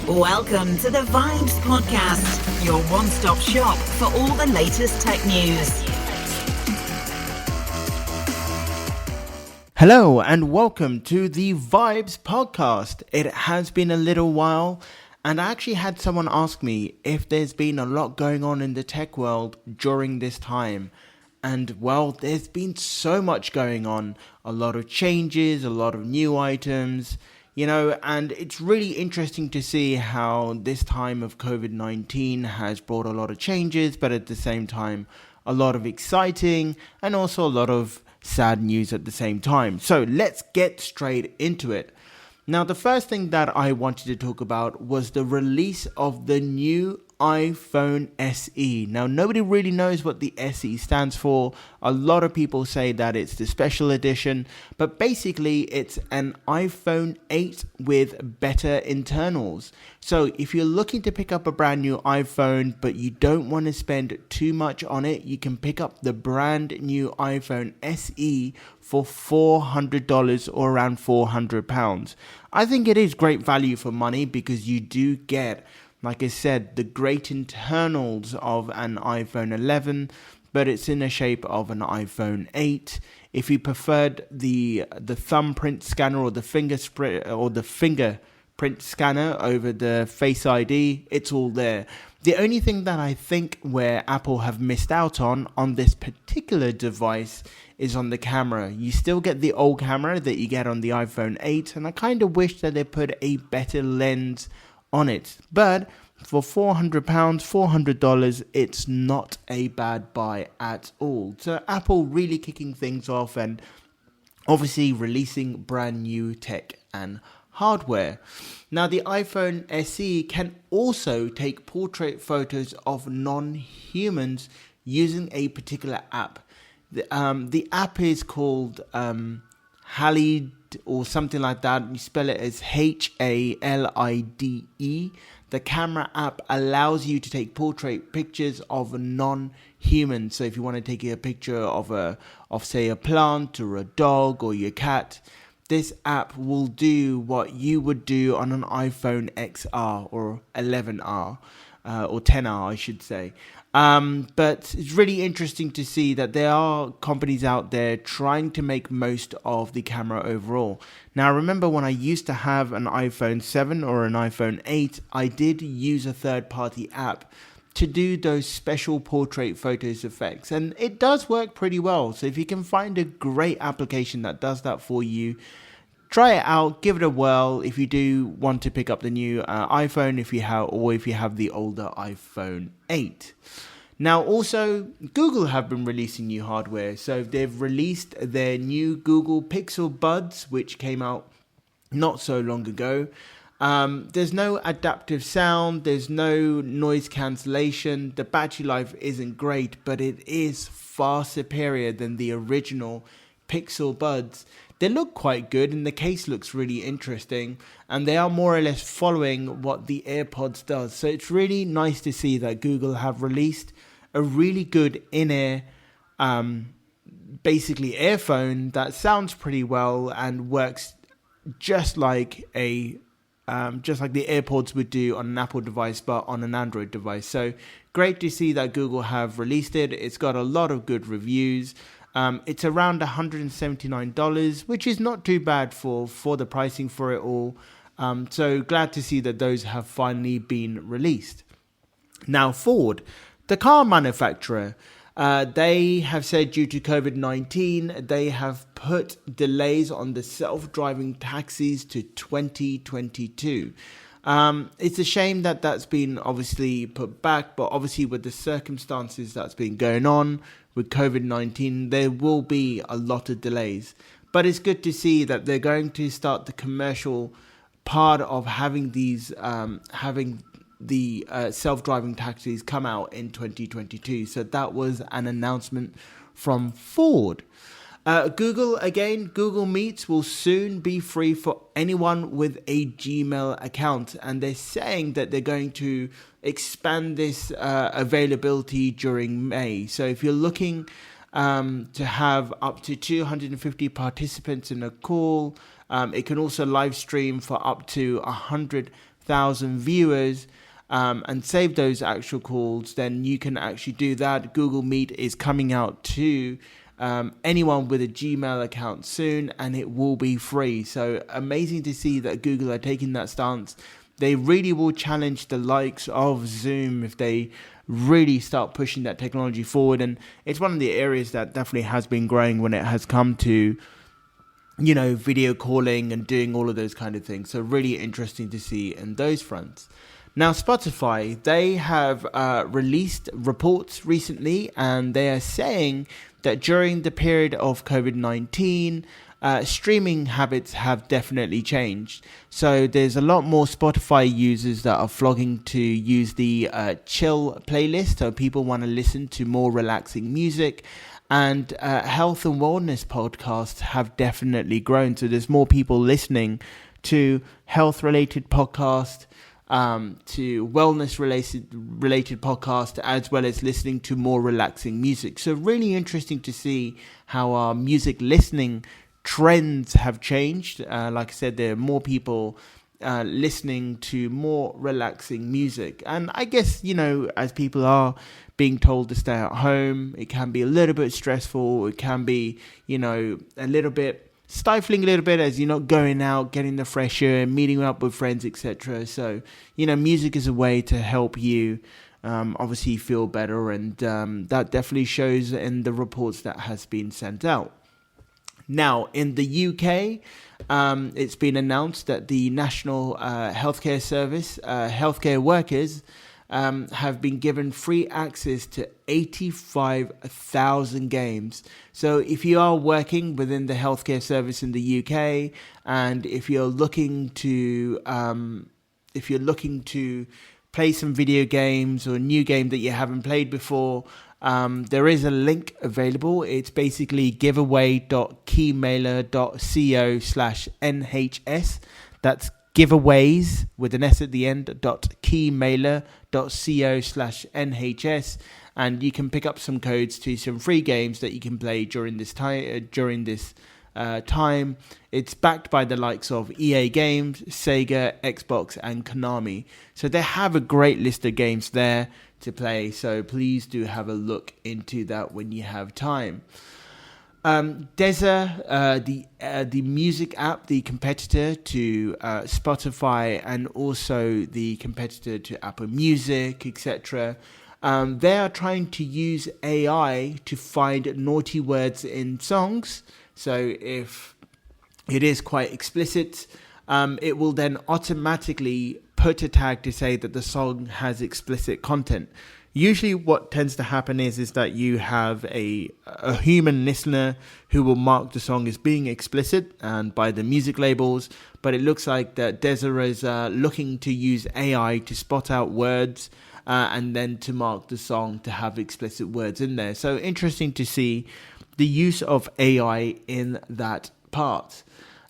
Welcome to the Vibes Podcast, your one-stop shop for all the latest tech news. Hello and welcome to the Vibes Podcast. It has been a little while and I actually had someone ask me if there's been a lot going on in the tech world during this time. And well, there's been so much going on, a lot of changes, a lot of new items, and it's really interesting to see how this time of COVID-19 has brought a lot of changes, but at the same time, a lot of exciting and also a lot of sad news at the same time. So let's get straight into it. Now, the first thing that I wanted to talk about was the release of the new iPhone SE. Now, nobody really knows what the SE stands for. A lot of people say that it's the special edition, but basically it's an iPhone 8 with better internals. So if you're looking to pick up a brand new iPhone, but you don't want to spend too much on it, you can pick up the brand new iPhone SE for $400 or around £400. I think it is great value for money because you do get, like I said, the great internals of an iPhone 11, but it's in the shape of an iPhone 8. If you preferred the thumbprint scanner or the fingerprint scanner over the Face ID, it's all there. The only thing that I think where Apple have missed out on this particular device is on the camera. You still get the old camera that you get on the iPhone 8, and I kind of wish that they put a better lens on it. But for $400, it's not a bad buy at all. So Apple really kicking things off and obviously releasing brand new tech and hardware. Now, the iPhone SE can also take portrait photos of non-humans using a particular app. The app is called Halide or something like that. You spell it as Halide. The camera app allows you to take portrait pictures of non-humans. So if you want to take a picture of say a plant or a dog or your cat, this app will do what you would do on an iPhone XR or 11R or 10R, I should say. But it's really interesting to see that there are companies out there trying to make most of the camera overall. Now, I remember when I used to have an iPhone 7 or an iPhone 8, I did use a third-party app to do those special portrait photos effects. And it does work pretty well. So if you can find a great application that does that for you, try it out, give it a whirl if you do want to pick up the new iPhone, if you have the older iPhone 8. Now, also, Google have been releasing new hardware. So they've released their new Google Pixel Buds, which came out not so long ago. There's no adaptive sound, there's no noise cancellation, the battery life isn't great, but it is far superior than the original Pixel Buds. They look quite good and the case looks really interesting, and they are more or less following what the AirPods does. So it's really nice to see that Google have released a really good in-ear basically earphone that sounds pretty well and works just like the AirPods would do on an Apple device, but on an Android device. So great to see that Google have released it. It's got a lot of good reviews. It's around $179, which is not too bad for the pricing for it all. So glad to see that those have finally been released. Now, Ford, the car manufacturer, they have said due to COVID-19, they have put delays on the self-driving taxis to 2022. It's a shame that that's been obviously put back, but obviously with the circumstances that's been going on with COVID-19, there will be a lot of delays. But it's good to see that they're going to start the commercial part of having these, self-driving taxis come out in 2022. So that was an announcement from Ford. Google Meets will soon be free for anyone with a Gmail account, and they're saying that they're going to expand this availability during May. So if you're looking to have up to 250 participants in a call, it can also live stream for up to 100 1,000 viewers and save those actual calls, then you can actually do that. Google Meet is coming out to anyone with a Gmail account soon, and it will be free. So amazing to see that Google are taking that stance. They really will challenge the likes of Zoom if they really start pushing that technology forward. And it's one of the areas that definitely has been growing when it has come to, you know, video calling and doing all of those kind of things. So really interesting to see in those fronts. Now, Spotify, they have released reports recently, and they are saying that during the period of COVID-19, streaming habits have definitely changed. So there's a lot more Spotify users that are flocking to use the chill playlist. So people want to listen to more relaxing music. And health and wellness podcasts have definitely grown. So there's more people listening to health-related podcasts, to wellness related podcast, as well as listening to more relaxing music. So really interesting to see how our music listening trends have changed. Like I said, there are more people listening to more relaxing music. And I guess, you know, as people are being told to stay at home, it can be a little bit stressful. It can be, you know, a little bit stifling a little bit as you're not going out, getting the fresh air, meeting up with friends, etc. So, you know, music is a way to help you obviously feel better, and that definitely shows in the reports that has been sent out. Now, in the UK, it's been announced that the National Healthcare Service, healthcare workers, have been given free access to 85,000 games. So if you are working within the healthcare service in the UK, and if you're looking to play some video games or a new game that you haven't played before, there is a link available. It's basically giveaway.keymailer.co/NHS. That's giveaways with an S at the end .keymailer.co/NHS, and you can pick up some codes to some free games that you can play during this time. It's backed by the likes of EA Games, Sega, Xbox, and Konami. So they have a great list of games there to play. So please do have a look into that when you have time. Deezer, the music app, the competitor to Spotify, and also the competitor to Apple Music, etc. They are trying to use AI to find naughty words in songs. So if it is quite explicit, it will then automatically put a tag to say that the song has explicit content. Usually what tends to happen is that you have a human listener who will mark the song as being explicit and by the music labels, but it looks like that Deezer is looking to use AI to spot out words and then to mark the song to have explicit words in there. So interesting to see the use of AI in that part.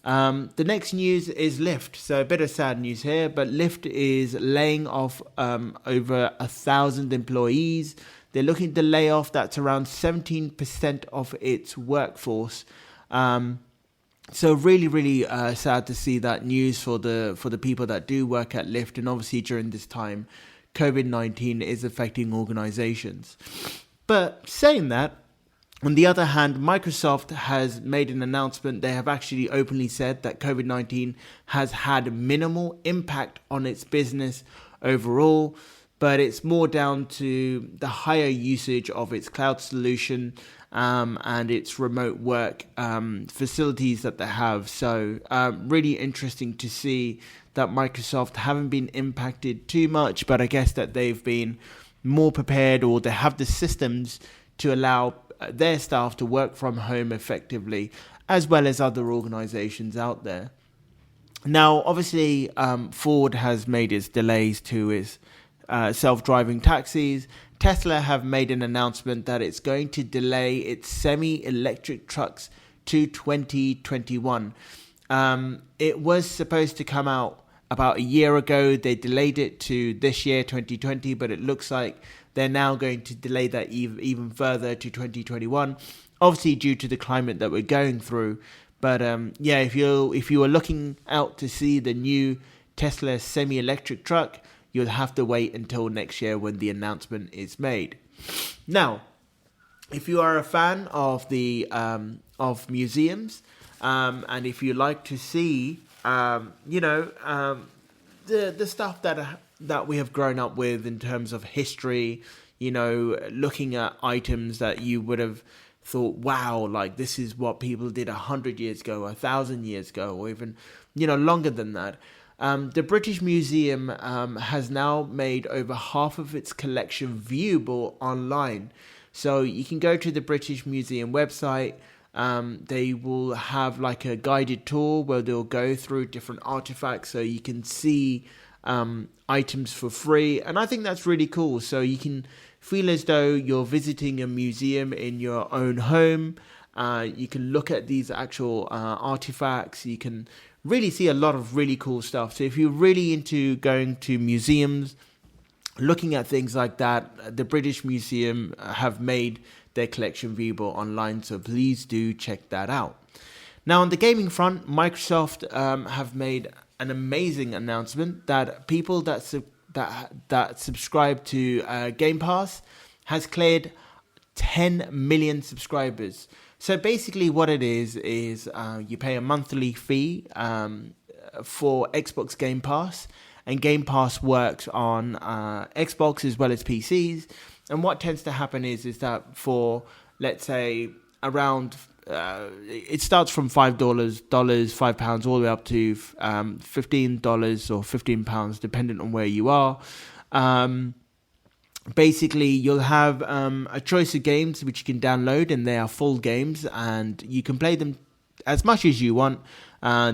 The next news is Lyft. So a bit of sad news here, but Lyft is laying off over 1,000 employees. They're looking to lay off, that's around 17% of its workforce. So really, really sad to see that news for the people that do work at Lyft. And obviously during this time, COVID-19 is affecting organizations. But saying that, on the other hand, Microsoft has made an announcement. They have actually openly said that COVID-19 has had minimal impact on its business overall, but it's more down to the higher usage of its cloud solution and its remote work facilities that they have. So really interesting to see that Microsoft haven't been impacted too much, but I guess that they've been more prepared, or they have the systems to allow their staff to work from home effectively, as well as other organizations out there. Now, obviously, Ford has made its delays to its self-driving taxis. Tesla have made an announcement that it's going to delay its semi-electric trucks to 2021. It was supposed to come out about a year ago. They delayed it to this year, 2020, but it looks like they're now going to delay that even further to 2021, obviously due to the climate that we're going through. But yeah, if you were looking out to see the new Tesla semi-electric truck, you'll have to wait until next year when the announcement is made. Now, if you are a fan of the of museums, and if you like to see, the stuff that we have grown up with in terms of history, looking at items that you would have thought, wow, like this is what people did 100 years ago, 1,000 years ago, or even, longer than that. The British Museum has now made over half of its collection viewable online. So you can go to the British Museum website. They will have like a guided tour where they'll go through different artifacts so you can see items for free. And I think that's really cool. So you can feel as though you're visiting a museum in your own home. You can look at these actual artifacts. You can really see a lot of really cool stuff. So if you're really into going to museums, looking at things like that, the British Museum have made their collection viewable online, so please do check that out. Now, on the gaming front, Microsoft have made an amazing announcement that people that subscribe to Game Pass has cleared 10 million subscribers. So basically what it is you pay a monthly fee for Xbox Game Pass, and Game Pass works on Xbox as well as PCs. And what tends to happen is that for, let's say, around it starts from $5, £5 all the way up to $15 or £15, depending on where you are. Basically, you'll have a choice of games which you can download, and they are full games, and you can play them as much as you want.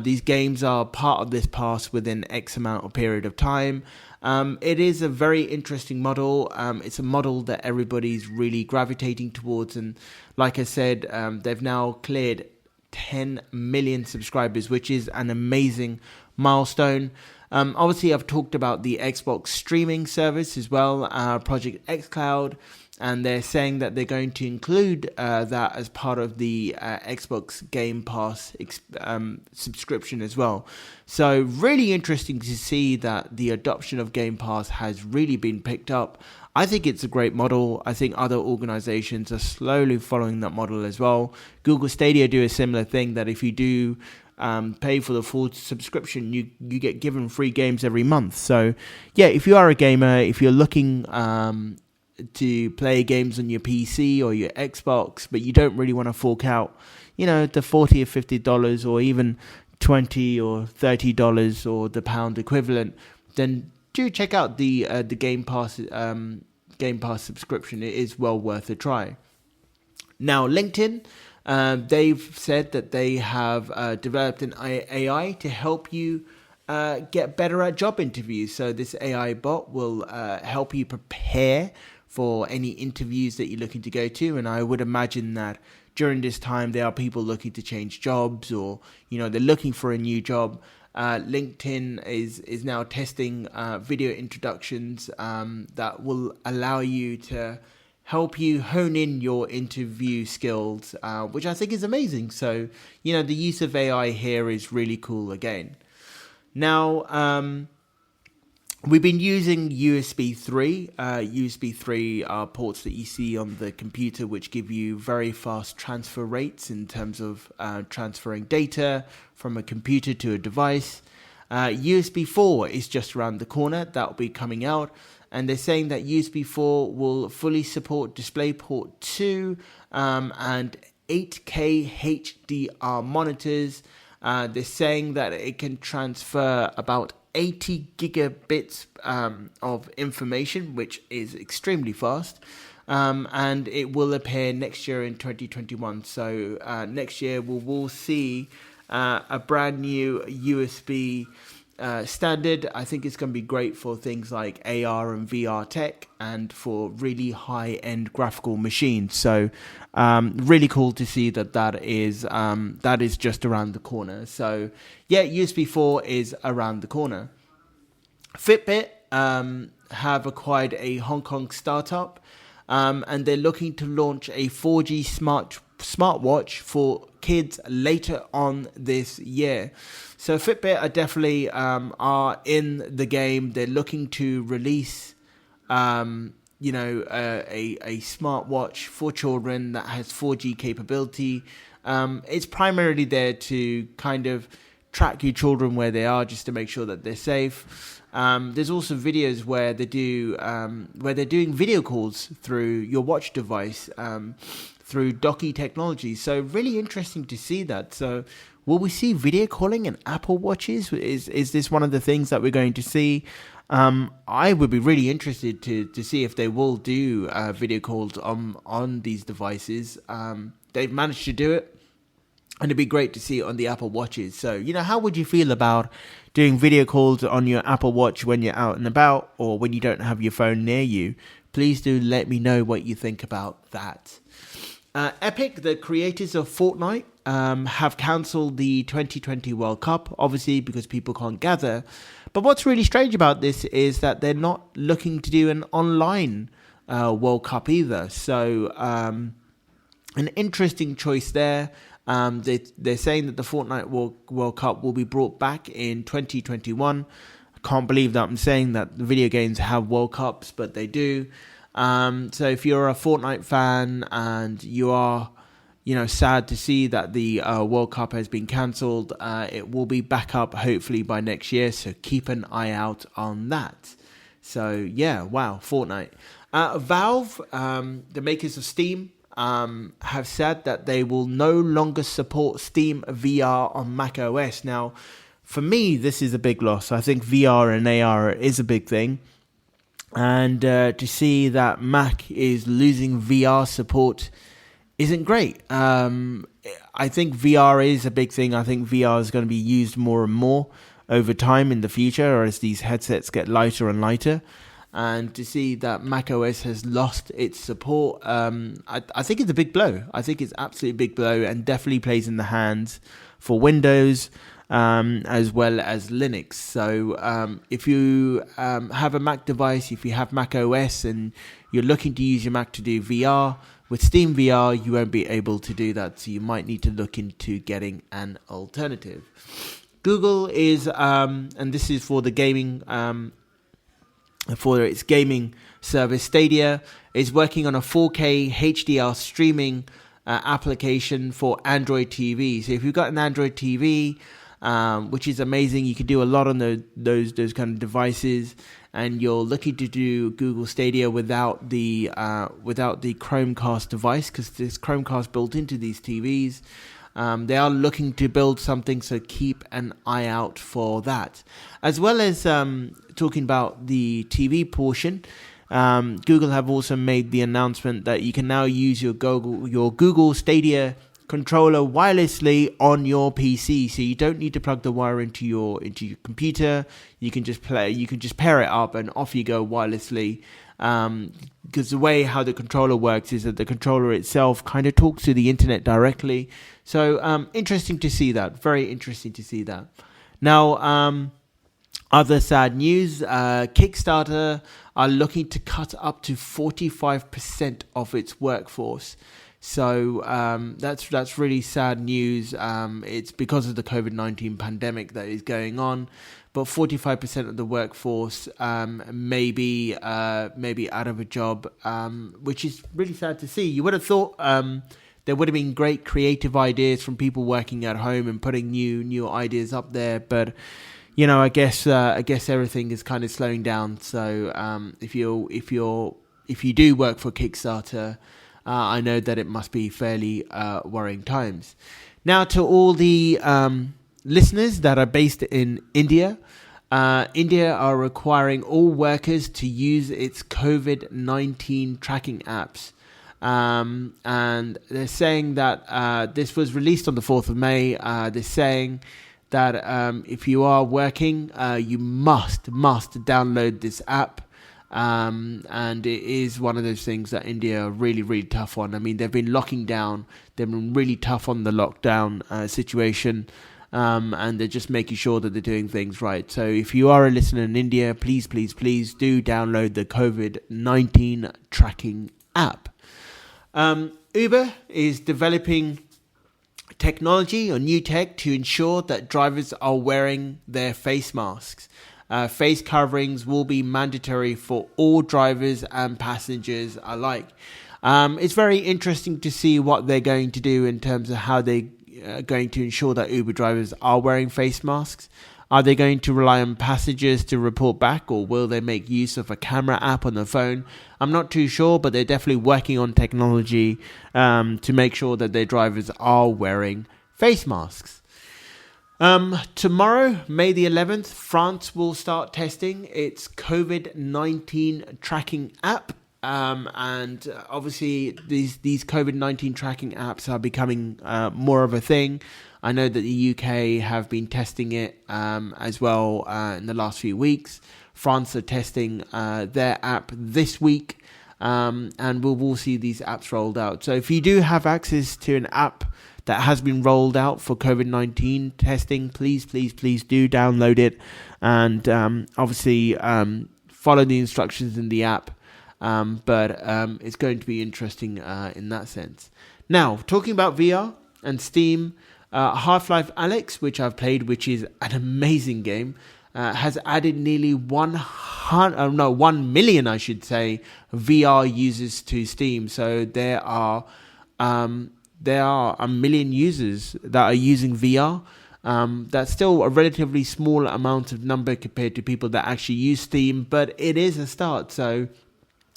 These games are part of this pass within X amount of period of time. It is a very interesting model. It's a model that everybody's really gravitating towards. And like I said, they've now cleared 10 million subscribers, which is an amazing milestone. Obviously, I've talked about the Xbox streaming service as well, Project xCloud. And they're saying that they're going to include that as part of the Xbox Game Pass subscription as well. So really interesting to see that the adoption of Game Pass has really been picked up. I think it's a great model. I think other organizations are slowly following that model as well. Google Stadia do a similar thing, that if you do pay for the full subscription, you get given free games every month. So yeah, if you are a gamer, if you're looking to play games on your PC or your Xbox, but you don't really want to fork out, the $40 or $50 or even $20 or $30 or the pound equivalent, then do check out the Game Pass subscription. It is well worth a try. Now, LinkedIn, they've said that they have developed an AI to help you get better at job interviews. So this AI bot will help you prepare for any interviews that you're looking to go to. And I would imagine that during this time, there are people looking to change jobs, or, they're looking for a new job. LinkedIn is now testing video introductions that will allow you to help you hone in your interview skills, which I think is amazing. So, the use of AI here is really cool again. Now, we've been using USB 3. USB 3 are ports that you see on the computer which give you very fast transfer rates in terms of transferring data from a computer to a device. USB 4 is just around the corner. That will be coming out. And they're saying that USB 4 will fully support DisplayPort 2 and 8K HDR monitors. They're saying that it can transfer about 80 gigabits of information, which is extremely fast, and it will appear next year in 2021. So next year we'll see a brand new USB standard. I think it's going to be great for things like AR and VR tech and for really high-end graphical machines. So really cool to see that is just around the corner. So yeah, USB 4 is around the corner. Fitbit have acquired a Hong Kong startup, and they're looking to launch a 4G smart smartwatch for kids later on this year. So Fitbit are definitely are in the game. They're looking to release a smartwatch for children that has 4G capability. It's primarily there to kind of track your children where they are, just to make sure that they're safe. There's also videos where they're doing video calls through your watch device, through docky technology. So really interesting to see that. So will we see video calling in Apple Watches? Is this one of the things that we're going to see? I would be really interested to see if they will do video calls on these devices. They've managed to do it, and it'd be great to see it on the Apple Watches. So, how would you feel about doing video calls on your Apple Watch when you're out and about, or when you don't have your phone near you? Please do let me know what you think about that. Epic, the creators of Fortnite, have cancelled the 2020 World Cup, obviously because people can't gather. But what's really strange about this is that they're not looking to do an online World Cup either. So an interesting choice there. They're saying that the Fortnite World Cup will be brought back in 2021. I can't believe that I'm saying that the video games have World Cups, but they do. So if you're a Fortnite fan and you are, sad to see that the World Cup has been cancelled, it will be back up hopefully by next year. So keep an eye out on that. So yeah, wow, Fortnite. Valve, the makers of Steam, have said that they will no longer support Steam VR on Mac OS. Now, for me, this is a big loss. I think VR and AR is a big thing. And to see that Mac is losing VR support isn't great. I think VR is a big thing. I think VR is going to be used more and more over time in the future, or as these headsets get lighter and lighter. And to see that macOS has lost its support, I think it's a big blow. I think it's absolutely a big blow, and definitely plays in the hands for Windows as well as Linux. So if you have a Mac device, if you have macOS and you're looking to use your Mac to do VR, with Steam VR, you won't be able to do that. So you might need to look into getting an alternative. Google is, and this is for the gaming, for its gaming service, Stadia, is working on a 4K HDR streaming application for Android TV. So if you've got an Android TV, which is amazing, you can do a lot on those kind of devices, and you're looking to do Google Stadia without the Chromecast device, because there's Chromecast built into these TVs. They are looking to build something, so keep an eye out for that. As well as talking about the TV portion, Google have also made the announcement that you can now use your Google Stadia controller wirelessly on your PC, so you don't need to plug the wire into your computer. You can just pair it up and off you go wirelessly. Because the way how the controller works is that the controller itself kind of talks to the internet directly. So interesting to see that. Very interesting to see that. Now, other sad news, Kickstarter are looking to cut up to 45% of its workforce. So that's really sad news. It's because of the COVID-19 pandemic that is going on. But 45% of the workforce may be out of a job, which is really sad to see. You would have thought there would have been great creative ideas from people working at home and putting new ideas up there, but I guess everything is kind of slowing down. So if you do work for Kickstarter, I know that it must be fairly worrying times. Now, to all the listeners that are based in India, India are requiring all workers to use its COVID-19 tracking apps. And they're saying that this was released on the 4th of May. They're saying that if you are working, you must download this app. And it is one of those things that India are really, really tough on. I mean, they've been locking down. They've been really tough on the lockdown situation. And they're just making sure that they're doing things right. So if you are a listener in India, please do download the COVID-19 tracking app. Uber is developing technology or new tech to ensure that drivers are wearing their face masks. Face coverings will be mandatory for all drivers and passengers alike. It's very interesting to see what they're going to do in terms of how they're going to ensure that Uber drivers are wearing face masks. Are they going to rely on passengers to report back, or will they make use of a camera app on the phone? I'm not too sure, but they're definitely working on technology to make sure that their drivers are wearing face masks. Tomorrow, May the 11th, France will start testing its COVID-19 tracking app. And obviously these COVID-19 tracking apps are becoming more of a thing. I know that the UK have been testing it as well in the last few weeks. France are testing their app this week, and we'll see these apps rolled out. So if you do have access to an app that has been rolled out for COVID-19 testing, please do download it, and obviously follow the instructions in the app. But it's going to be interesting in that sense. Now, talking about VR and Steam, Half-Life Alyx, which I've played, which is an amazing game, has added nearly 1 million, I should say, VR users to Steam. So there are a million users that are using VR. That's still a relatively small amount of number compared to people that actually use Steam, but it is a start. So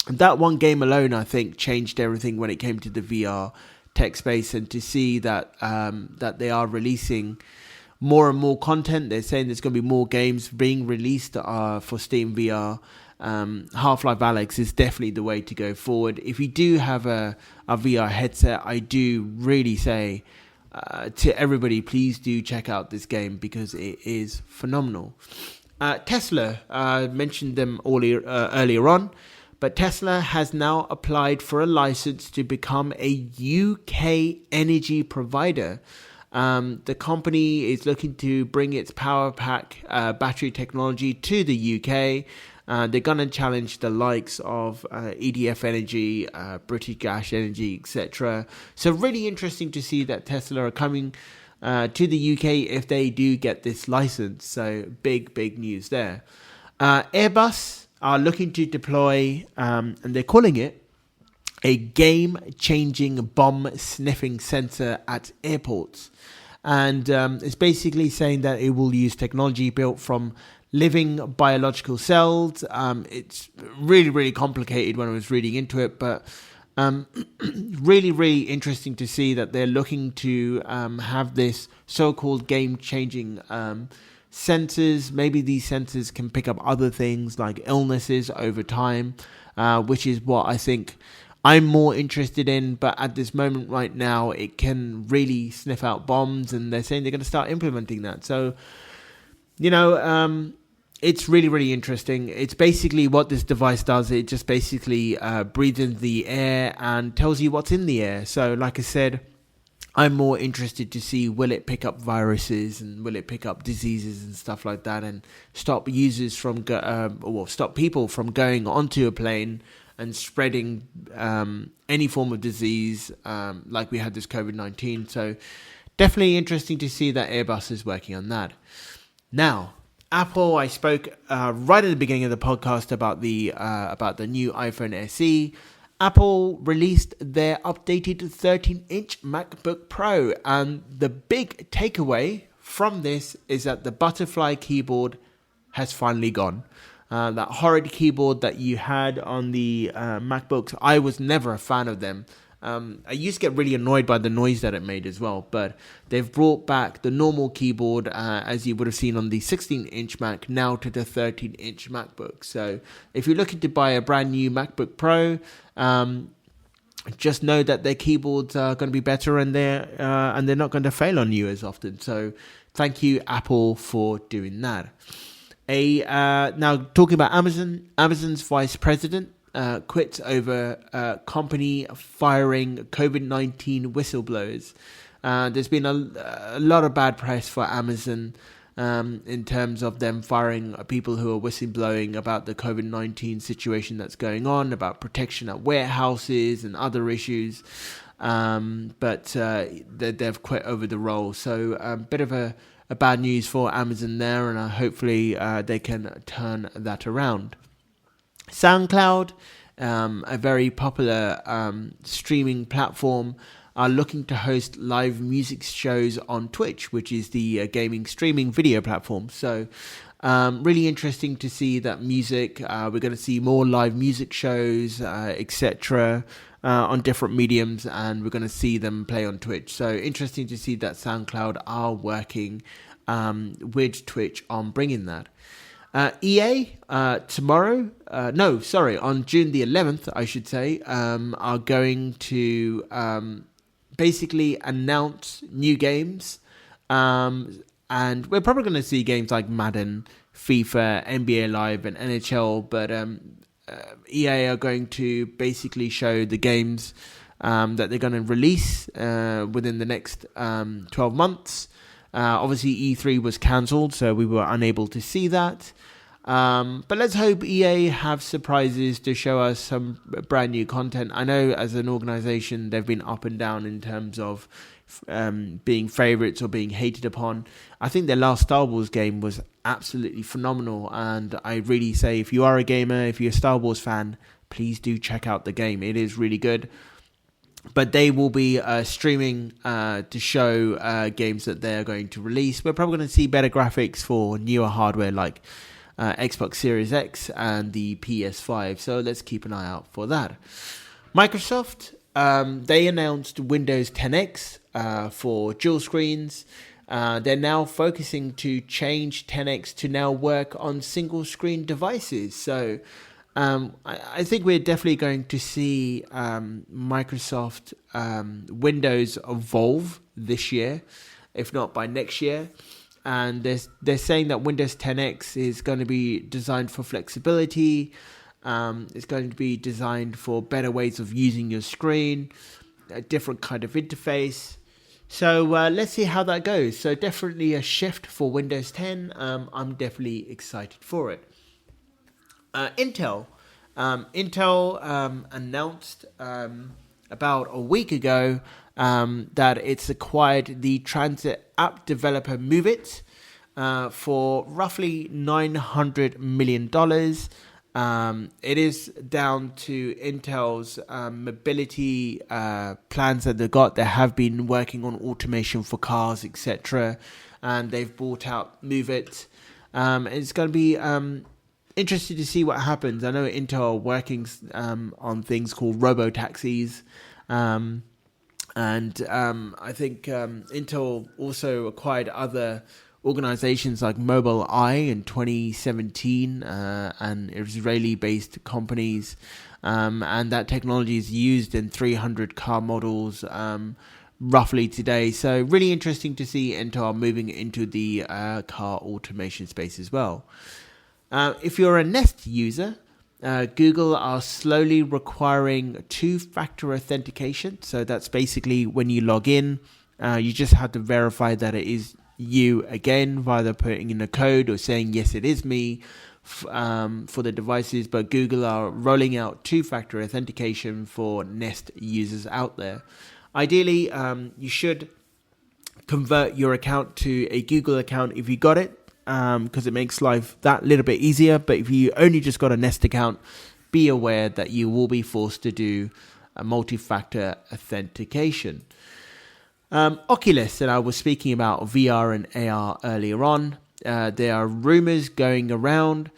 that one game alone, I think, changed everything when it came to the VR tech space, and to see that that they are releasing more and more content. They're saying there's going to be more games being released for Steam VR. Half-Life Alyx is definitely the way to go forward. If you do have a VR headset, I do really say to everybody, please do check out this game because it is phenomenal. Tesla, mentioned them earlier on. But Tesla has now applied for a license to become a UK energy provider. The company is looking to bring its power pack battery technology to the UK. They're going to challenge the likes of EDF Energy, British Gas Energy, etc. So really interesting to see that Tesla are coming to the UK if they do get this license. So big news there. Airbus are looking to deploy, and they're calling it a game-changing bomb-sniffing sensor at airports. And it's basically saying that it will use technology built from living biological cells. It's really complicated when I was reading into it, but really interesting to see that they're looking to have this so-called game-changing sensors. Maybe these sensors can pick up other things like illnesses over time, which is what I think I'm more interested in. But at this moment right now, it can really sniff out bombs, and they're saying they're going to start implementing that. So, it's really interesting. It's basically what this device does. It just basically breathes in the air and tells you what's in the air. So like I said, I'm more interested to see, will it pick up viruses and will it pick up diseases and stuff like that, and stop users from stop people from going onto a plane and spreading any form of disease like we had this COVID-19. So definitely interesting to see that Airbus is working on that. Now, Apple, I spoke right at the beginning of the podcast about the new iPhone SE. Apple released their updated 13-inch MacBook Pro, and the big takeaway from this is that the butterfly keyboard has finally gone. That horrid keyboard that you had on the MacBooks, I was never a fan of them. I used to get really annoyed by the noise that it made as well, but they've brought back the normal keyboard, as you would have seen on the 16-inch Mac, now to the 13-inch MacBook. So if you're looking to buy a brand new MacBook Pro, just know that their keyboards are going to be better, and they're not going to fail on you as often. So thank you, Apple, for doing that. Now talking about Amazon's vice president quits over company firing COVID-19 whistleblowers. There's been a lot of bad press for Amazon in terms of them firing people who are whistleblowing about the COVID-19 situation that's going on, about protection at warehouses and other issues. But they've quit over the role. So a bit of a bad news for Amazon there, and hopefully they can turn that around. SoundCloud, a very popular streaming platform, are looking to host live music shows on Twitch, which is the gaming streaming video platform. So really interesting to see that music. We're going to see more live music shows, etc. On different mediums, and we're going to see them play on Twitch. So interesting to see that SoundCloud are working with Twitch on bringing that. EA tomorrow, on June the 11th, I should say, are going to basically announce new games. And we're probably going to see games like Madden, FIFA, NBA Live, and NHL, but EA are going to basically show the games that they're going to release within the next 12 months. Obviously, E3 was cancelled, so we were unable to see that. But let's hope EA have surprises to show us some brand new content. I know as an organization, they've been up and down in terms of being favorites or being hated upon. I think their last Star Wars game was absolutely phenomenal, and I really say if you are a gamer, if you're a Star Wars fan, please do check out the game. It is really good. But they will be streaming to show games that they're going to release. We're probably going to see better graphics for newer hardware like Xbox Series X and the PS5. So let's keep an eye out for that. Microsoft, they announced Windows 10X for dual screens. They're now focusing to change 10X to now work on single screen devices. So I think we're definitely going to see Microsoft Windows evolve this year, if not by next year. And they're saying that Windows 10X is going to be designed for flexibility. It's going to be designed for better ways of using your screen, a different kind of interface. So let's see how that goes. So definitely a shift for Windows 10. I'm definitely excited for it. Intel announced about a week ago that it's acquired the transit app developer MoveIt for roughly $900 million. It is down to Intel's mobility plans that they've got. They have been working on automation for cars, etc. And they've bought out MoveIt. It's going to be interested to see what happens. I know Intel are working on things called robo-taxis. And I think Intel also acquired other organizations like Mobileye in 2017 and Israeli-based companies. And that technology is used in 300 car models roughly today. So really interesting to see Intel moving into the car automation space as well. If you're a Nest user, Google are slowly requiring two-factor authentication. So that's basically when you log in, you just have to verify that it is you again, either putting in a code or saying, yes, it is me for the devices. But Google are rolling out two-factor authentication for Nest users out there. Ideally, you should convert your account to a Google account if you got it. Because it makes life that little bit easier. But if you only just got a Nest account, be aware that you will be forced to do a multi-factor authentication. Oculus, and I was speaking about VR and AR earlier on. There are rumors going around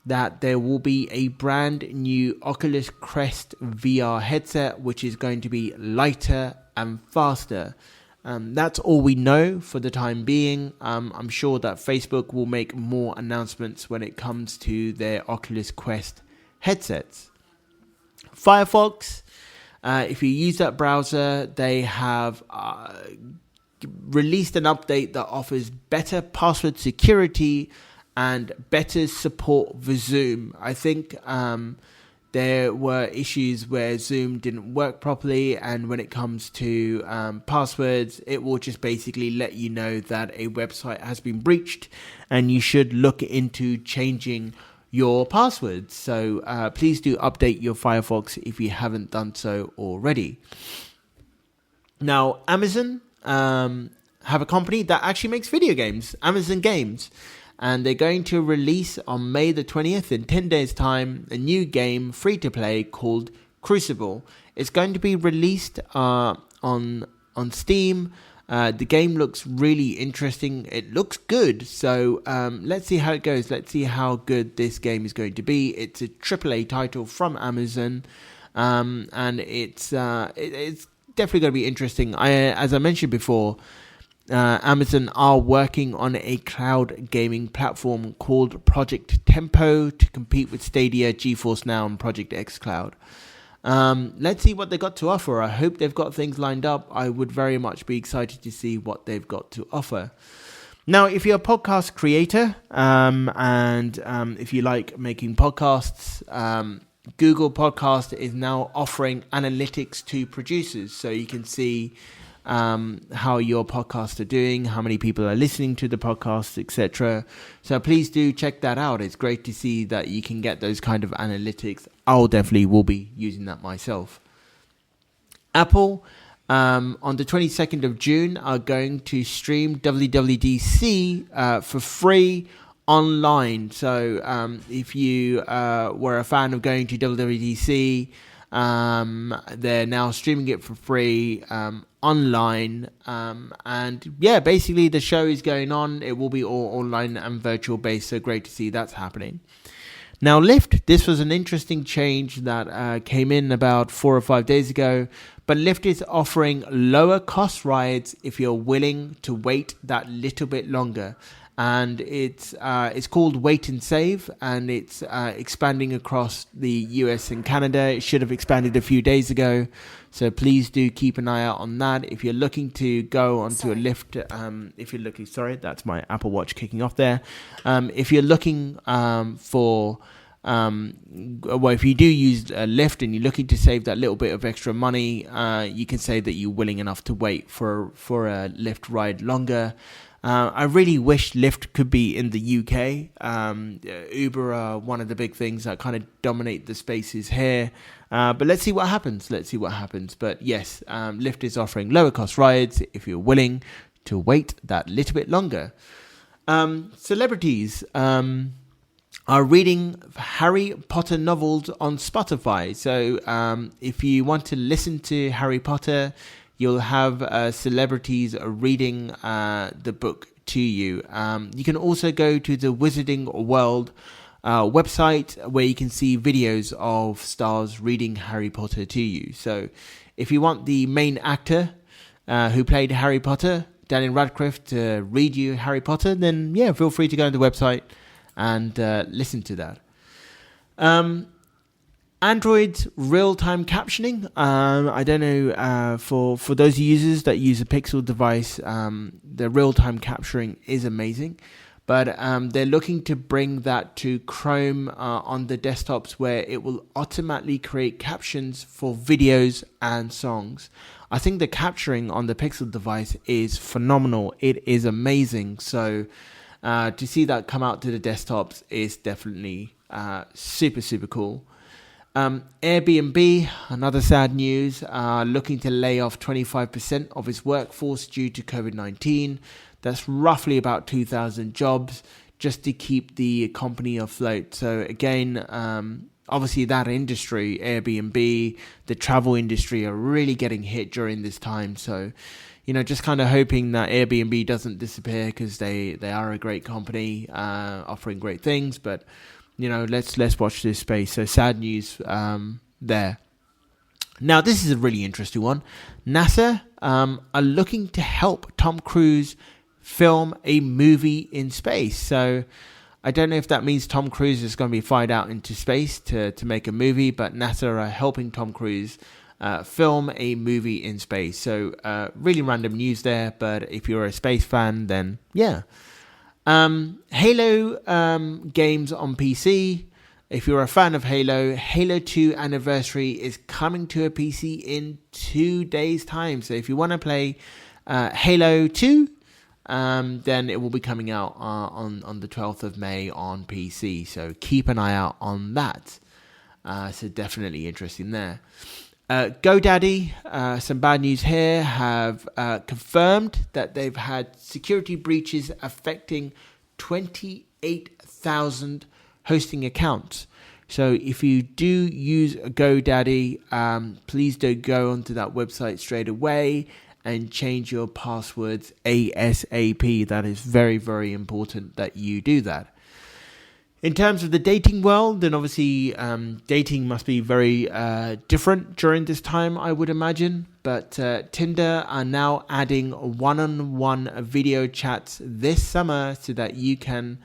that there will be a brand new Oculus Quest VR headset, which is going to be lighter and faster. That's all we know for the time being. I'm sure that Facebook will make more announcements when it comes to their Oculus Quest headsets. Firefox, if you use that browser, they have released an update that offers better password security and better support for Zoom. I think there were issues where Zoom didn't work properly, and when it comes to passwords, it will just basically let you know that a website has been breached and you should look into changing your passwords. So please do update your Firefox if you haven't done so already. Now, Amazon have a company that actually makes video games, Amazon Games. And they're going to release on May the 20th, in 10 days' time, a new game, free-to-play, called Crucible. It's going to be released on Steam. The game looks really interesting. It looks good. So let's see how it goes. Let's see how good this game is going to be. It's a AAA title from Amazon. And it's definitely going to be interesting. As I mentioned before, Amazon are working on a cloud gaming platform called Project Tempo to compete with Stadia, GeForce Now, and Project X Cloud. Let's see what they got to offer. I hope they've got things lined up. I would very much be excited to see what they've got to offer. Now, if you're a podcast creator and if you like making podcasts, Google Podcast is now offering analytics to producers, so you can see how your podcasts are doing, how many people are listening to the podcast, etc. So please do check that out. It's great to see that you can get those kind of analytics. I'll definitely will be using that myself. Apple, on the 22nd of June, are going to stream WWDC for free online. So if you were a fan of going to WWDC, they're now streaming it for free online, and yeah, basically the show is going on. It will be all online and virtual based, so great to see that's happening. Now, Lyft, this was an interesting change that came in about 4 or 5 days ago, but Lyft is offering lower cost rides if you're willing to wait that little bit longer. And it's called Wait and Save, and it's expanding across the US and Canada. It should have expanded a few days ago, so please do keep an eye out on that. If you're looking to go onto a Lyft, if you're looking, sorry, that's my Apple Watch kicking off there. If you're looking for, well, if you do use a Lyft and you're looking to save that little bit of extra money, you can say that you're willing enough to wait for a Lyft ride longer. I really wish Lyft could be in the UK. Uber are one of the big things that kind of dominate the spaces here. But let's see what happens. But yes, Lyft is offering lower cost rides if you're willing to wait that little bit longer. Celebrities are reading Harry Potter novels on Spotify. So if you want to listen to Harry Potter, you'll have celebrities reading the book to you. You can also go to the Wizarding World website where you can see videos of stars reading Harry Potter to you. So if you want the main actor who played Harry Potter, Daniel Radcliffe, to read you Harry Potter, then yeah, feel free to go to the website and listen to that. Android's real-time captioning. I don't know, for those users that use a Pixel device, the real-time capturing is amazing. But they're looking to bring that to Chrome on the desktops, where it will automatically create captions for videos and songs. I think the capturing on the Pixel device is phenomenal. It is amazing. So to see that come out to the desktops is definitely super, super cool. Airbnb, another sad news, looking to lay off 25% of its workforce due to COVID-19. That's roughly about 2,000 jobs just to keep the company afloat. So again, obviously that industry, Airbnb, the travel industry, are really getting hit during this time. So, you know, just kind of hoping that Airbnb doesn't disappear, because they are a great company offering great things. But you know, let's watch this space. So sad news there. Now, this is a really interesting one. NASA are looking to help Tom Cruise film a movie in space. So I don't know if that means Tom Cruise is going to be fired out into space to make a movie, but NASA are helping Tom Cruise film a movie in space. So really random news there, but if you're a space fan, then yeah. Halo games on PC. if you're a fan of Halo, Halo 2 Anniversary is coming to a PC in 2 days' time. So if you want to play Halo 2, then it will be coming out on the 12th of May on PC. So keep an eye out on that. So definitely interesting there. GoDaddy, some bad news here, have confirmed that they've had security breaches affecting 28,000 hosting accounts. So if you do use GoDaddy, please don't go onto that website straight away and change your passwords ASAP. That is very, very important that you do that. In terms of the dating world, then obviously dating must be very different during this time, I would imagine. But Tinder are now adding one-on-one video chats this summer so that you can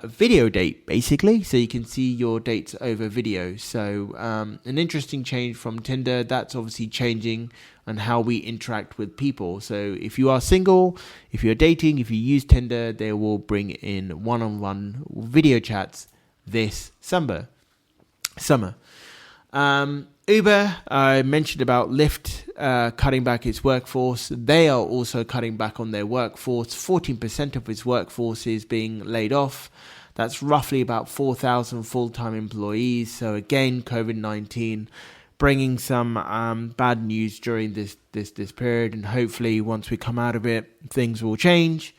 video date, basically. So you can see your dates over video. So an interesting change from Tinder. That's obviously changing on how we interact with people. So if you are single, if you're dating, if you use Tinder, they will bring in one-on-one video chats this summer. Uber, I mentioned about Lyft cutting back its workforce. They are also cutting back on their workforce. 14% of its workforce is being laid off. That's roughly about 4,000 full-time employees. So again, COVID-19 bringing some bad news during this period, and hopefully once we come out of it, things will change.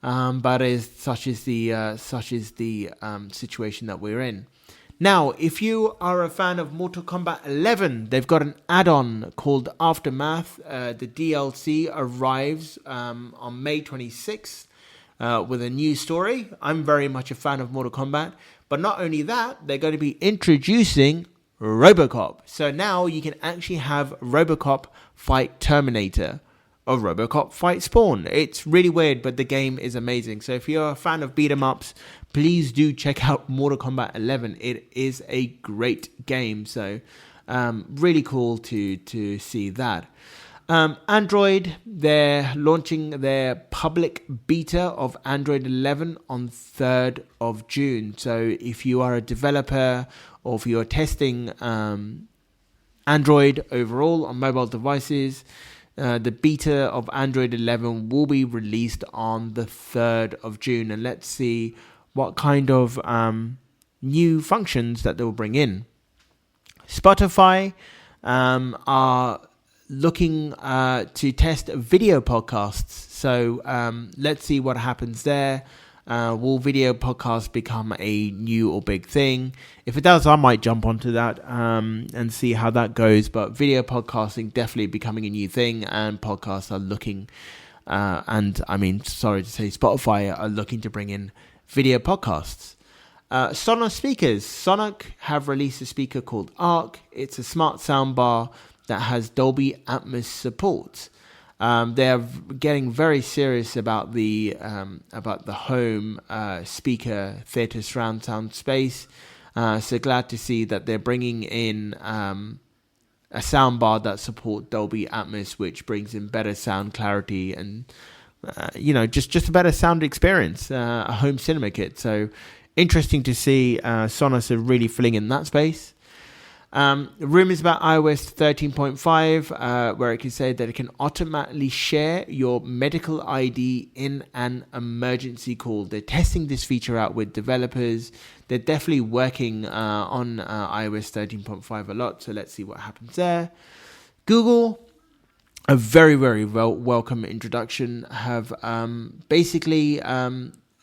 But such is the situation that we're in. Now, if you are a fan of Mortal Kombat 11, they've got an add-on called Aftermath. The DLC arrives on May 26th with a new story. I'm very much a fan of Mortal Kombat. But not only that, they're going to be introducing RoboCop. So now you can actually have RoboCop fight Terminator or RoboCop fight Spawn. It's really weird, but the game is amazing. So if you're a fan of beat 'em ups, please do check out Mortal Kombat 11. It is a great game. So really cool to see that. Android, they're launching their public beta of Android 11 on 3rd of June. So if you are a developer or if you're testing Android overall on mobile devices, the beta of Android 11 will be released on the 3rd of June. And let's see what kind of new functions that they'll bring in. Spotify are looking to test video podcasts. So let's see what happens there. Will video podcasts become a new or big thing? If it does, I might jump onto that and see how that goes. But video podcasting definitely becoming a new thing, and podcasts are looking, Spotify are looking to bring in video podcasts. Sonos speakers. Sonic have released a speaker called Arc. It's a smart soundbar that has Dolby Atmos support. They're getting very serious about the home speaker theatre surround sound space. So glad to see that they're bringing in a soundbar that supports Dolby Atmos, which brings in better sound clarity and just a better sound experience. A home cinema kit. So interesting to see Sonos are really filling in that space. Rumors about iOS 13.5, where it can say that it can automatically share your medical ID in an emergency call. They're testing this feature out with developers. They're definitely working on iOS 13.5 a lot, so let's see what happens there. Google, a very, very welcome introduction, have basically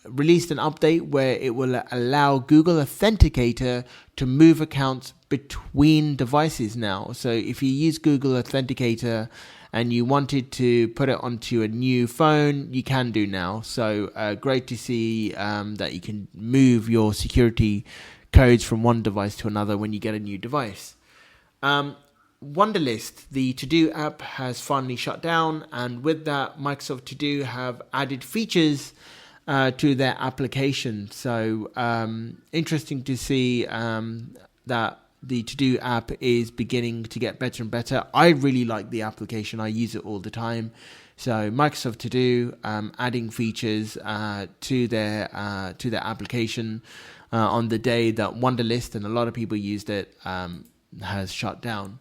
released an update where it will allow Google Authenticator to move accounts between devices now. So if you use Google Authenticator and you wanted to put it onto a new phone, you can do now. So great to see that you can move your security codes from one device to another when you get a new device. Wunderlist, the To-Do app, has finally shut down, and with that, Microsoft To-Do have added features to their application. So interesting to see that the To-Do app is beginning to get better and better. I really like the application. I use it all the time. So Microsoft To Do adding features to their application on the day that Wunderlist, and a lot of people used it, has shut down.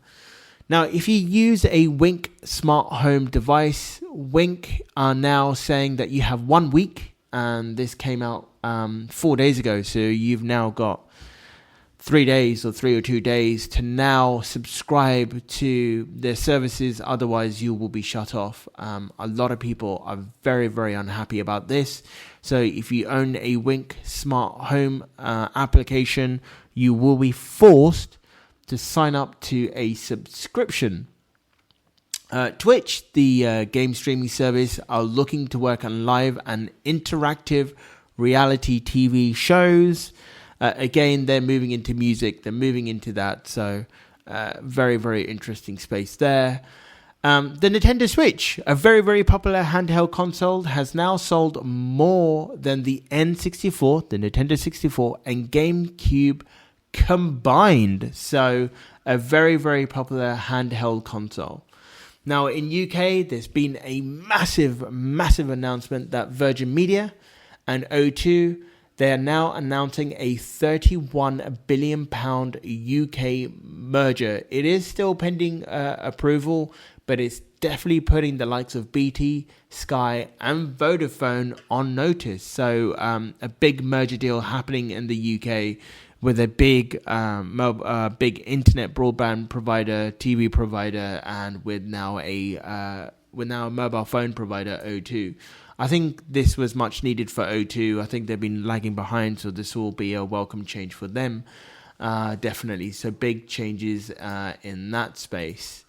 Now, if you use a Wink smart home device, Wink are now saying that you have 1 week, and this came out 4 days ago. So you've now got 3 days or 3 or 2 days to now subscribe to their services. Otherwise, you will be shut off. A lot of people are very, very unhappy about this. So if you own a Wink smart home application, you will be forced to sign up to a subscription. Twitch, the game streaming service, are looking to work on live and interactive reality TV shows. Again, they're moving into music. They're moving into that. So very, very interesting space there. The Nintendo Switch, a very, very popular handheld console, has now sold more than the N64, the Nintendo 64, and GameCube combined. So a very, very popular handheld console. Now in UK, there's been a massive announcement that Virgin Media and O2, they are now announcing a £31 billion UK merger. It is still pending approval, but it's definitely putting the likes of BT, Sky and Vodafone on notice. So a big merger deal happening in the UK with a big internet broadband provider, TV provider, and with now a mobile phone provider, O2. I think this was much needed for O2. I think they've been lagging behind, so this will be a welcome change for them, definitely. So big changes in that space.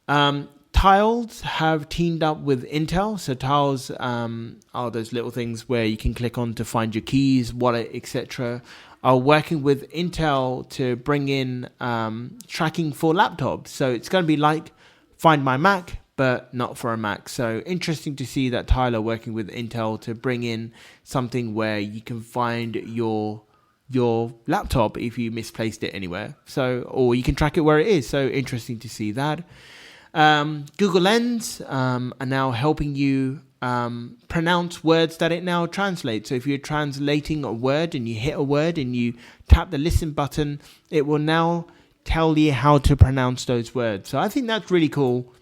Tiles have teamed up with Intel. So Tiles are those little things where you can click on to find your keys, wallet, etc. Are working with Intel to bring in tracking for laptops. So it's going to be like Find My Mac, but not for a Mac. So interesting to see that Tyler working with Intel to bring in something where you can find your laptop if you misplaced it anywhere. So, or you can track it where it is. So interesting to see that. Google Lens are now helping you pronounce words that it now translates. So if you're translating a word and you hit a word and you tap the listen button, it will now tell you how to pronounce those words. So I think that's really cool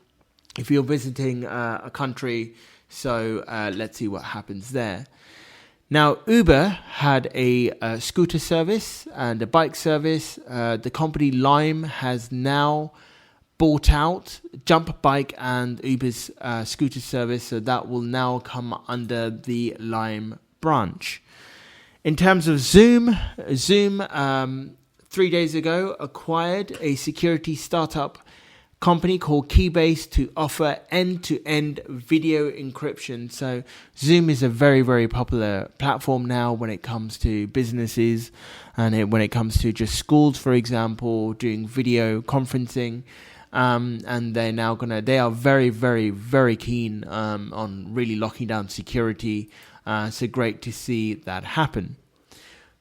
if you're visiting a country. So let's see what happens there. Now, Uber had a scooter service and a bike service. The company Lime has now bought out Jump Bike and Uber's scooter service. So that will now come under the Lime branch. In terms of Zoom 3 days ago acquired a security startup company called Keybase to offer end-to-end video encryption. So Zoom is a very, very popular platform now when it comes to businesses and when it comes to just schools, for example, doing video conferencing. And they are very, very, very keen on really locking down security. So great to see that happen.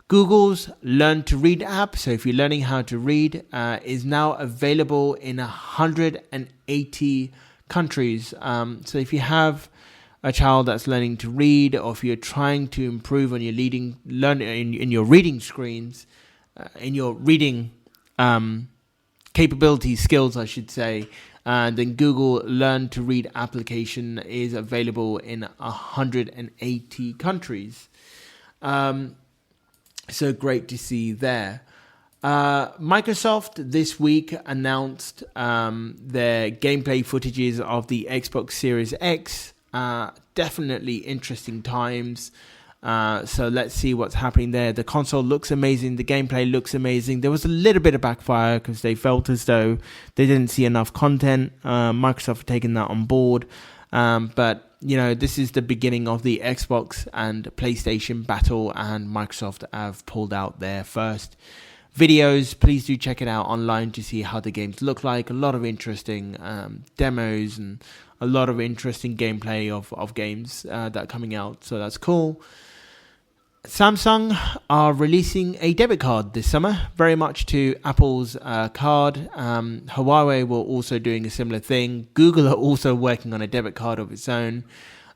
Google's Learn to Read app, so if you're learning how to read, is now available in 180 countries. So if you have a child that's learning to read, or if you're trying to improve on your in your reading screens, in your reading capabilities, skills, I should say, then Google Learn to Read application is available in 180 countries. So great to see there. Microsoft this week announced their gameplay footages of the Xbox Series X. Definitely interesting times. So let's see what's happening there. The console looks amazing. The gameplay looks amazing. There was a little bit of backfire because they felt as though they didn't see enough content. Microsoft have taken that on board. But this is the beginning of the Xbox and PlayStation battle, and Microsoft have pulled out their first videos. Please do check it out online to see how the games look like. A lot of interesting demos and a lot of interesting gameplay of games that are coming out. So that's cool. Samsung are releasing a debit card this summer, very much to Apple's card. Huawei were also doing a similar thing. Google are also working on a debit card of its own.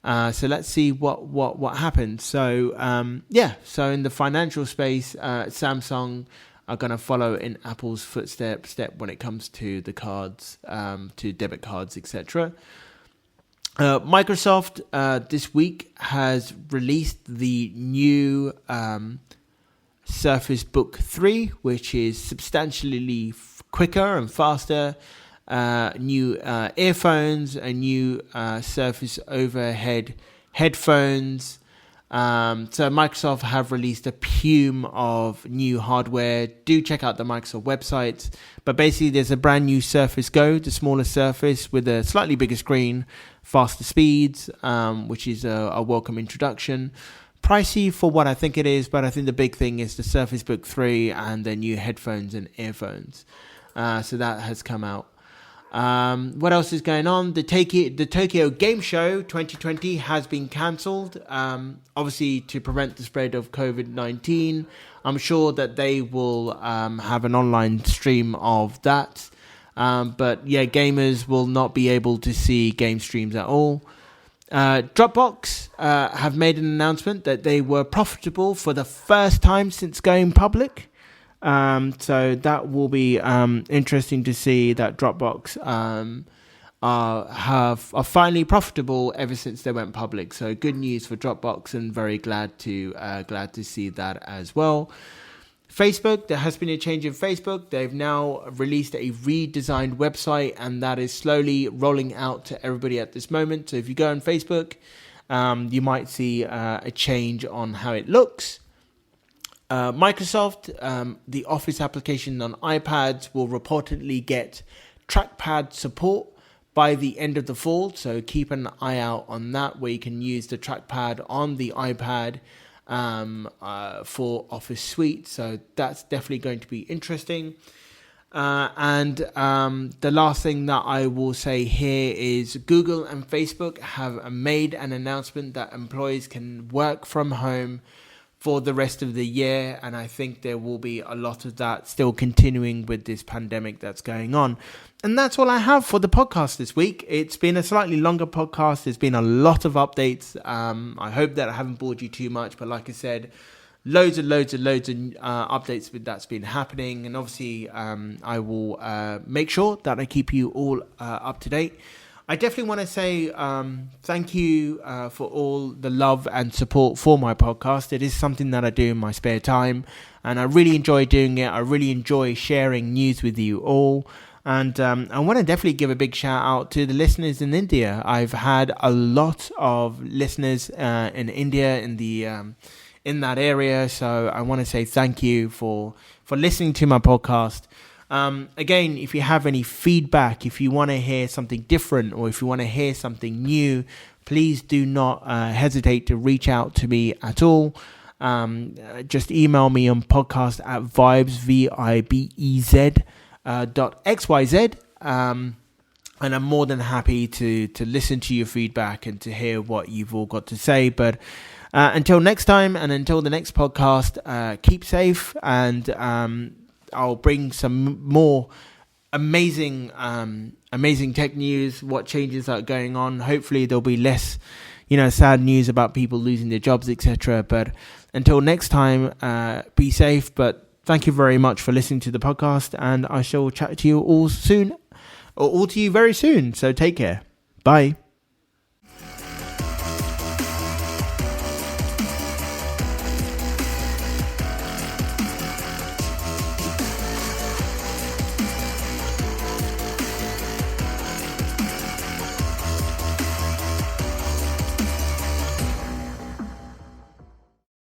So let's see what happens. So so in the financial space, Samsung are going to follow in Apple's footstep when it comes to the cards, to debit cards, etc. Microsoft this week has released the new Surface Book 3, which is substantially quicker and faster. New earphones, a new Surface overhead headphones. So Microsoft have released a plume of new hardware. Do check out the Microsoft websites. But basically there's a brand new Surface Go, the smaller Surface with a slightly bigger screen, faster speeds, which is a welcome introduction. Pricey for what I think it is, but I think the big thing is the Surface Book 3 and the new headphones and earphones. So that has come out. What else is going on? The Tokyo Game Show 2020 has been cancelled, obviously to prevent the spread of COVID-19. I'm sure that they will have an online stream of that. But yeah, gamers will not be able to see game streams at all. Dropbox have made an announcement that they were profitable for the first time since going public. So that will be interesting to see that Dropbox are finally profitable ever since they went public. So good news for Dropbox, and very glad to see that as well. Facebook, there has been a change in Facebook. They've now released a redesigned website, and that is slowly rolling out to everybody at this moment. So if you go on Facebook, you might see a change on how it looks. Microsoft, the Office application on iPads will reportedly get trackpad support by the end of the fall. So keep an eye out on that, where you can use the trackpad on the iPad for Office Suite. So that's definitely going to be interesting. And the last thing that I will say here is Google and Facebook have made an announcement that employees can work from home for the rest of the year, and I think there will be a lot of that still continuing with this pandemic that's going on. And that's all I have for the podcast this week. It's been a slightly longer podcast. There's been a lot of updates. I hope that I haven't bored you too much, but like I said, loads of updates that's been happening, and obviously I will make sure that I keep you all up to date. I definitely want to say thank you for all the love and support for my podcast. It is something that I do in my spare time, and I really enjoy doing it. I really enjoy sharing news with you all. And I want to definitely give a big shout out to the listeners in India. I've had a lot of listeners in India, in that area. So I want to say thank you for listening to my podcast. Again, if you have any feedback, if you want to hear something different, or if you want to hear something new, please do not hesitate to reach out to me at all. Just email me on podcast@vibez, VIBEZ, .xyz. And I'm more than happy to listen to your feedback and to hear what you've all got to say. But until next time, and until the next podcast, keep safe, and I'll bring some more amazing tech news, what changes are going on. Hopefully there'll be less, sad news about people losing their jobs, etc. But until next time, be safe. But thank you very much for listening to the podcast, and I shall chat to you all soon, or all to you very soon. So take care. Bye.